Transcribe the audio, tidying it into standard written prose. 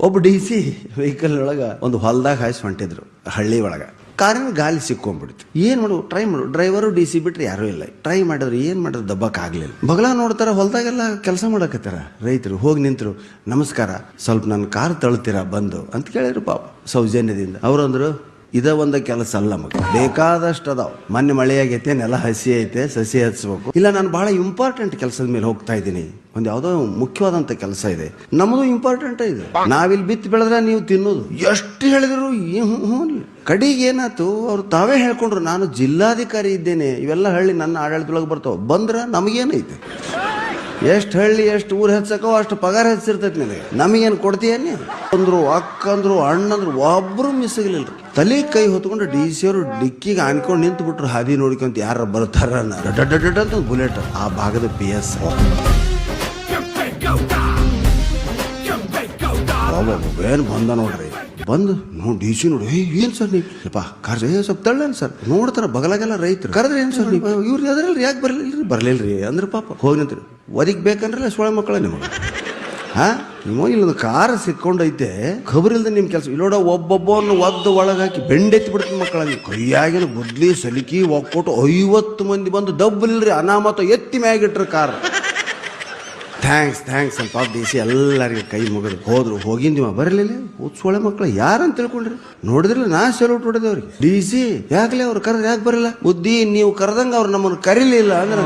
ಒಬ್ಬ DC vehicle ಒಳಗೆ ಒಂದು ಹೊಲದಾಗ ಹಾಯಿಸಿ ಹೊಂಟಿದ್ರು ಹಳ್ಳಿ ಒಳಗೆ. ಕಾರಿನ ಗಾಲಿ ಸಿಕ್ಕೊಂಡ್ಬಿಡ್ತು. ಏನ್ ಮಾಡು, ಟ್ರೈ ಮಾಡು. ಡ್ರೈವರು DC ಬಿಟ್ರೆ ಯಾರೂ ಇಲ್ಲ. ಟ್ರೈ ಮಾಡಿದ್ರು, ಏನ್ ಮಾಡಿದ್ರು ದಬ್ಬಕ್ ಆಗ್ಲಿಲ್ಲ. ಬಗಲ ನೋಡ್ತಾರ, ಹೊಲದಾಗೆಲ್ಲ ಕೆಲಸ ಮಾಡಕತ್ತಾರ ರೈತರು. ಹೋಗಿ ನಿಂತರು, ನಮಸ್ಕಾರ, ಸ್ವಲ್ಪ ನನ್ನ ಕಾರ್ ತಳ್ತೀರಾ ಬಂದು ಅಂತ ಕೇಳಿದ್ರು ಪಾಪ ಸೌಜನ್ಯದಿಂದ. ಅವ್ರಂದ್ರು, ಇದ ಒಂದ ಕೆಲಸ ಅಲ್ಲ ಮಗ, ಬೇಕಾದಷ್ಟು ಅದಾವ. ಮೊನ್ನೆ ಮಳೆ ಆಗೈತೆ, ನೆಲ ಹಸಿ ಐತೆ, ಸಸಿ ಹಚ್ಬೇಕು. ಇಲ್ಲ, ನಾನು ಬಹಳ ಇಂಪಾರ್ಟೆಂಟ್ ಕೆಲಸದ ಮೇಲೆ ಹೋಗ್ತಾ ಇದ್ದೀನಿ, ಒಂದು ಯಾವುದೋ ಮುಖ್ಯವಾದಂತ ಕೆಲಸ ಇದೆ. ನಮ್ಮದು ಇಂಪಾರ್ಟೆಂಟ್ ಇದೆ. ನಾವಿಲ್ಲಿ ಬಿತ್ತು ಬೆಳೆದ್ರೆ ನೀವು ತಿನ್ನೋದು. ಎಷ್ಟು ಹೇಳಿದ್ರು ಕಡಿಗೆ ಏನಾಯ್ತು, ಅವ್ರು ತಾವೇ ಹೇಳ್ಕೊಂಡ್ರು, ನಾನು ಜಿಲ್ಲಾಧಿಕಾರಿ ಇದ್ದೇನೆ, ಇವೆಲ್ಲ ಹಳ್ಳಿ ನನ್ನ ಆಡಳಿತದೊಳಗೆ ಬರ್ತಾವ, ಬಂದ್ರ ನಮಗೇನೈತೆ? ಎಷ್ಟು ಹಳ್ಳಿ ಎಷ್ಟು ಊರು ಹೆಚ್ಚಕೋ ಅಷ್ಟು ಪಗಾರ ಹೆಚ್ಚಿರ್ತೈತಿ ನಿನಗೆ, ನಮಗೇನು ಕೊಡ್ತೀಯನ್ನೇ ಅಂದ್ರು. ಅಕ್ಕಂದ್ರು ಅಣ್ಣಂದ್ರು ಒಬ್ರು ಮಿಸ್ಸಿಗ್ಲಿಲ್ಲ. ತಲೆ ಕೈ ಹೊತ್ಕೊಂಡು DC ಅವರು ಡಿಕ್ಕಿಗೆ ಅನ್ಕೊಂಡು ನಿಂತು ಬಿಟ್ರು. ಹಾದಿ ನೋಡ್ಕೊಂತ ಯಾರು ಬರ್ತಾರ ಅಂತ ಬುಲೆಟ್ ಆ ಭಾಗದ PS. ಏನ್ ಬಂದ ನೋಡ್ರಿ, ಬಂದು ನೋಡಿ DC ನೋಡಿ, ಏನ್ ಸರ್ ನೀಪ್ಪ ಕಾರ್ ಸ್ವಲ್ಪ ತಳ್ಳೇನು ಸರ್? ನೋಡ್ತಾರ ಬಗಲಾಗೆಲ್ಲ ರೈತರು. ಕರೆದ್ರೆ ಏನ್ ಸರ್ ನೀವು ಇವ್ರು ಅದ್ರಲ್ರಿ, ಯಾಕೆ ಬರ್ಲಿಲ್ರಿ ಅಂದ್ರೆ ಪಾಪ ಹೋಗಿ ನಿಂತ್ರಿ. ಒದಗ್ ಬೇಕಂದ್ರಲ್ಲ ಸೊಳೆ ಮಕ್ಕಳ ನಿಮಗೆ. ನಿಮ್ಮ ಇಲ್ಲೊಂದು ಕಾರ್ ಸಿಕ್ಕೊಂಡೈತೆ, ಖಬರ್ ಇಲ್ದೆ ನಿಮ್ ಕೆಲಸ ಇಲ್ಲೋಡ. ಒಬ್ಬೊಬ್ಬವನ್ನು ಒದ್ದು ಒಳಗಾಕಿ ಬೆಂಡೆತ್ತಿ ಬಿಡ್ತೀನಿ ಮಕ್ಕಳ. ಕೈಯಾಗಿನ ಗುದ್ಲಿ ಸಲಿಕಿ ಒಕ್ಕೊಟ್ಟು 50 ಮಂದಿ ಬಂದು ದಬ್ಬಲಿಲ್ರಿ, ಅನಾಮತ ಎತ್ತಿ ಮ್ಯಾಗಿಟ್ರು ಕಾರ್. ಥ್ಯಾಂಕ್ಸ್ ಸ್ವಲ್ಪ DC ಎಲ್ಲರಿಗೆ ಕೈ ಮುಗಿದು ಹೋದ್ರು. ಹೋಗಿಂದಿವ ಬರಲಿಲ್ಲ. ಸೊಳೆ ಮಕ್ಕಳು ಯಾರಂತ ತಿಳ್ಕೊಂಡ್ರಿ? ನೋಡಿದ್ರಲ್ಲ, ನಾ ಸೆಲ್ಯೂಟ್ ಹೊಡೆದೇವ್ರಿ. DC ಯಾಕಲೇ ಅವ್ರು ಕರೆದ್ರೆ ಯಾಕೆ ಬರಲ್ಲ? ಬುದ್ಧಿ, ನೀವು ಕರೆದಂಗ ಅವ್ರು ನಮ್ಮನ್ನು ಕರೀಲಿಲ್ಲ ಅಂದ್ರೆ